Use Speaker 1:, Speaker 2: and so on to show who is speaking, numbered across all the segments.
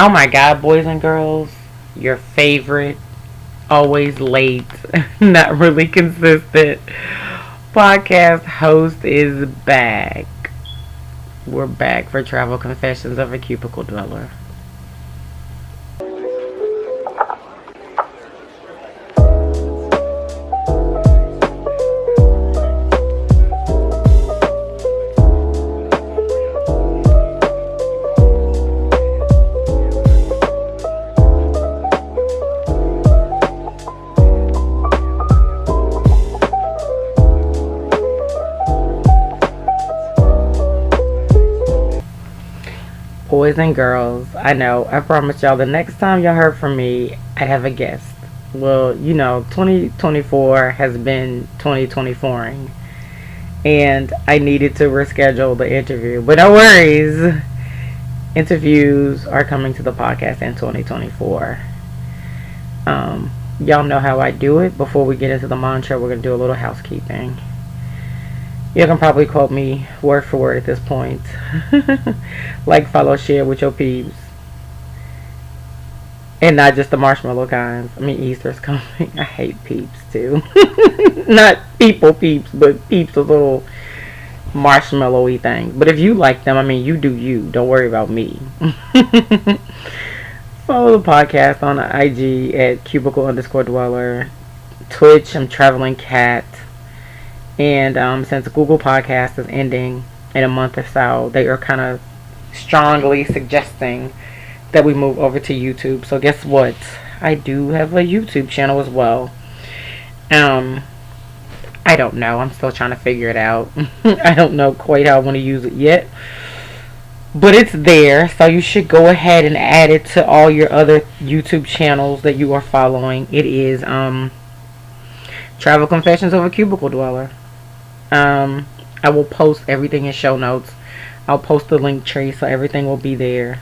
Speaker 1: Oh my god, boys and girls, your favorite, always late, not really consistent podcast host is back. We're back for Travel Confessions of a Cubicle Dweller. Boys and girls, I know, I promised y'all the next time y'all heard from me, I'd have a guest. Well, 2024 has been 2024ing, and I needed to reschedule the interview. But no worries, interviews are coming to the podcast in 2024. Y'all know how I do it. Before we get into the mantra, we're going to do a little housekeeping. You can probably quote me word for word at this point. Like, follow, share with your peeps. And not just the marshmallow kinds. I mean, Easter's coming. I hate peeps, too. Not people peeps, but peeps with little marshmallowy things. But if you like them, I mean, you do you. Don't worry about me. Follow the podcast on IG at cubicle_dweller. Twitch, I'm Traveling Cat. And since Google Podcast is ending in a month or so, they are kind of strongly suggesting that we move over to YouTube. So guess what? I do have a YouTube channel as well. I don't know. I'm still trying to figure it out. I don't know quite how I want to use it yet. But it's there. So you should go ahead and add it to all your other YouTube channels that you are following. It is Travel Confessions of a Cubicle Dweller. I will post everything in show notes. I'll post the link tree so everything will be there.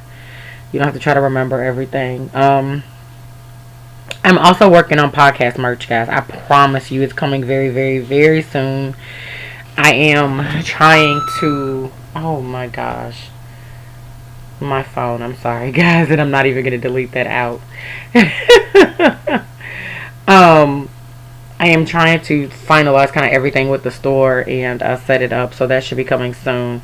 Speaker 1: You don't have to try to remember everything. I'm also working on podcast merch, guys. I promise you it's coming very, very, very soon. I am trying to... Oh my gosh. My phone. I'm sorry, guys. And I'm not even going to delete that out. I am trying to finalize kind of everything with the store and set it up, so that should be coming soon.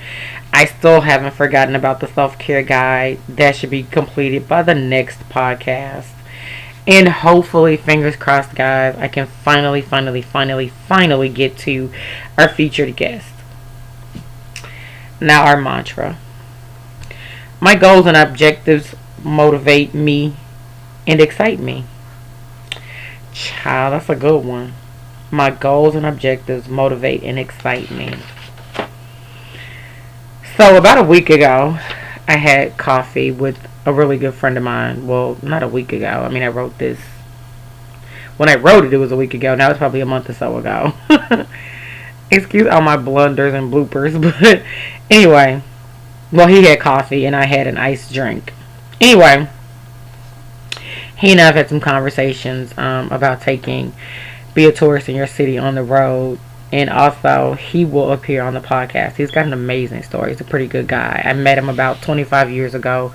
Speaker 1: I still haven't forgotten about the self-care guide. That should be completed by the next podcast. And hopefully, fingers crossed, guys, I can finally get to our featured guest. Now, our mantra. My goals and objectives motivate me and excite me. Child, that's a good one. My goals and objectives motivate and excite me. So about a week ago, I had coffee with a really good friend of mine. Well, not a week ago. I mean, I wrote this. When I wrote it, it was a week ago. Now it's probably a month or so ago. Excuse all my blunders and bloopers. But anyway, well, he had coffee and I had an iced drink. Anyway, he and I have had some conversations about Be a Tourist in Your City on the road. And also, he will appear on the podcast. He's got an amazing story. He's a pretty good guy. I met him about 25 years ago.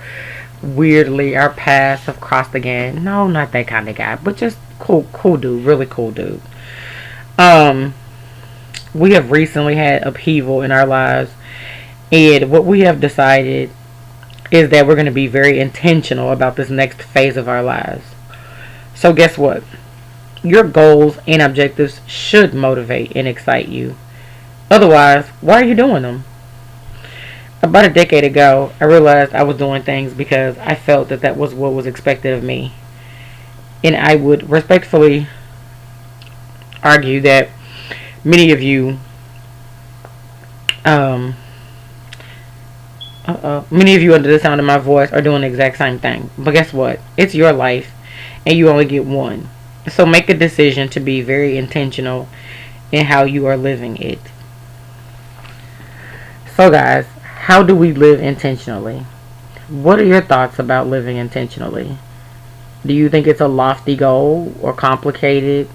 Speaker 1: Weirdly, our paths have crossed again. No, not that kind of guy. But just cool dude. Really cool dude. We have recently had upheaval in our lives. And what we have decided is that we're going to be very intentional about this next phase of our lives. So guess what? Your goals and objectives should motivate and excite you. Otherwise, why are you doing them? About a decade ago, I realized I was doing things because I felt that that was what was expected of me. And I would respectfully argue that many of you under the sound of my voice are doing the exact same thing. But guess what? It's your life and you only get one. So make a decision to be very intentional in how you are living it. So guys, how do we live intentionally? What are your thoughts about living intentionally? Do you think it's a lofty goal or complicated?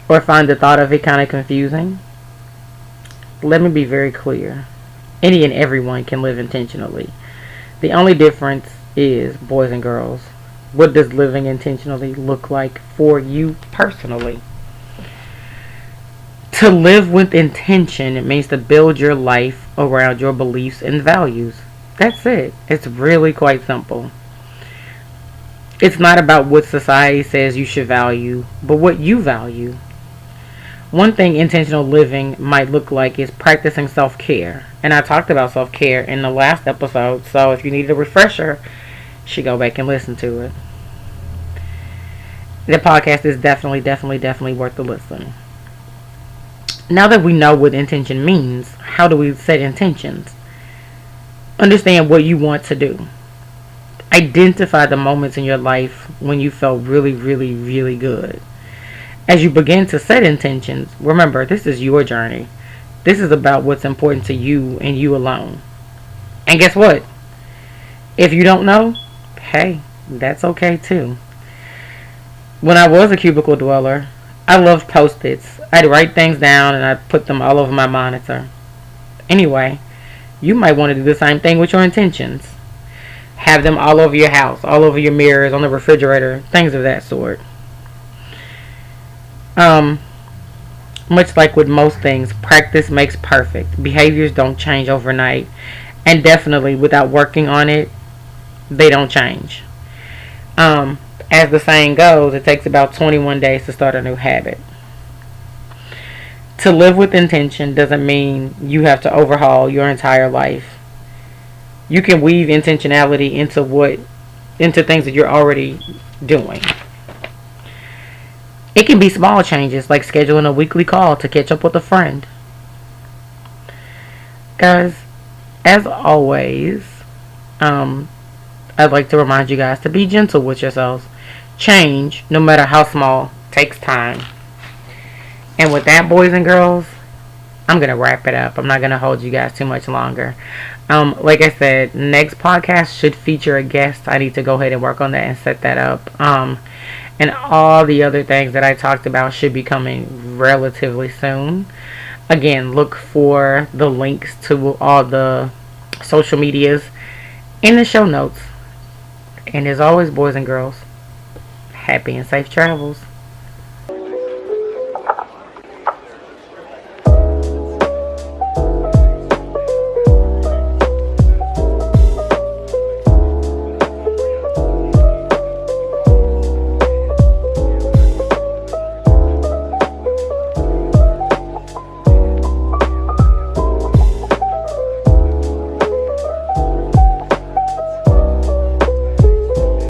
Speaker 1: Or find the thought of it kind of confusing? Let me be very clear. Any and everyone can live intentionally. The only difference is, boys and girls, what does living intentionally look like for you personally? To live with intention, it means to build your life around your beliefs and values. That's it. It's really quite simple. It's not about what society says you should value, but what you value. One thing intentional living might look like is practicing self care. And I talked about self care in the last episode, so if you need a refresher, you should go back and listen to it. The podcast is definitely worth the listen. Now that we know what intention means, how do we set intentions? Understand what you want to do. Identify the moments in your life when you felt really good. As you begin to set intentions, remember, this is your journey. This is about what's important to you and you alone. And guess what? If you don't know, hey, that's okay too. When I was a cubicle dweller, I loved Post-its. I'd write things down and I'd put them all over my monitor. Anyway, you might want to do the same thing with your intentions. Have them all over your house, all over your mirrors, on the refrigerator, things of that sort. Much like with most things, practice makes perfect. Behaviors don't change overnight, and definitely without working on it, they don't change. As the saying goes, it takes about 21 days to start a new habit. To live with intention doesn't mean you have to overhaul your entire life. You can weave intentionality into things that you're already doing. It can be small changes like scheduling a weekly call to catch up with a friend. Guys, as always, I'd like to remind you guys to be gentle with yourselves. Change, no matter how small, takes time. And with that, boys and girls, I'm going to wrap it up. I'm not going to hold you guys too much longer. Like I said, next podcast should feature a guest. I need to go ahead and work on that and set that up. And all the other things that I talked about should be coming relatively soon. Again, look for the links to all the social medias in the show notes. And as always, boys and girls, happy and safe travels.